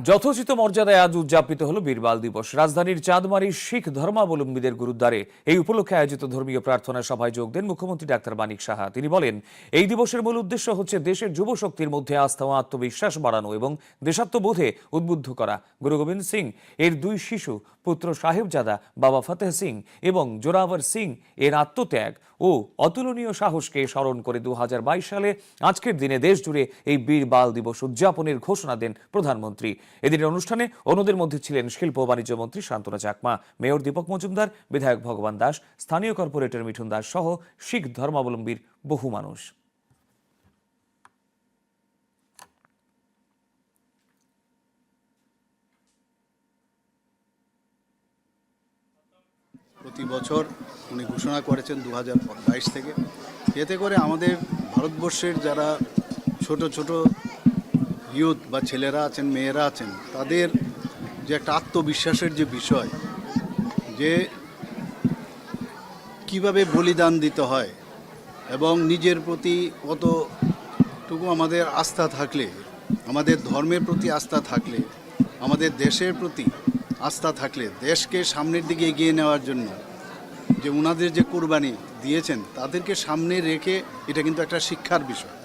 যথোচিত মর্যাদায় আজ উদযাপিত হল বীরবাল দিবস। রাজধানীর চাঁদমারীর শিখ ধর্মাবলম্বীদের গুরুদ্বারে এই উপলক্ষে আয়োজিত ধর্মীয় প্রার্থনা সভায় যোগ দেন মুখ্যমন্ত্রী ডাক্তার মানিক সাহা। তিনি বলেন, এই দিবসের মূল উদ্দেশ্য হচ্ছে দেশের যুব শক্তির মধ্যে আস্থা ও আত্মবিশ্বাস বাড়ানো এবং দেশাত্মবোধে উদ্বুদ্ধ করা। গুরু গোবিন্দ সিং এর দুই শিশু পুত্র সাহেবজাদা বাবা ফতেহ সিং এবং জোরাওয়ার সিং এর আত্মত্যাগ ও অতুলনীয় সাহসকে স্মরণ করে 2022 সালে আজকের দিনে দেশ জুড়ে এই বীর বাল দিবস উদযাপনের ঘোষণা দেন প্রধানমন্ত্রী। এদিনের অনুষ্ঠানে অন্যদের মধ্যে ছিলেন শিল্প ও বাণিজ্য মন্ত্রী শান্তনা চাকমা, মেয়র দীপক মজুমদার, বিধায়ক ভগবান দাস, স্থানীয় কর্পোরেটর মিঠুন দাস সহ শিখ ধর্মাবলম্বীর বহু মানুষ। প্রতি বছর উনি ঘোষণা করেছেন 2022 থেকে। এতে করে আমাদের ভারতবর্ষের যারা ছোট ছোট ইউথ বা ছেলেরা আছেন, মেয়েরা আছেন, তাদের যে একটা আত্মবিশ্বাসের যে বিষয়, যে কিভাবে বলিদান দিতে হয় এবং নিজের প্রতি কতটুকু আমাদের আস্থা থাকলে, আমাদের ধর্মের প্রতি আস্থা থাকলে, আমাদের দেশের প্রতি আস্থা থাকলে দেশকে সামনের দিকে এগিয়ে নেওয়ার জন্য যে ওনাদের যে কুরবানি দিয়েছেন, তাদেরকে সামনে রেখে এটা কিন্তু একটা শিক্ষার বিষয়।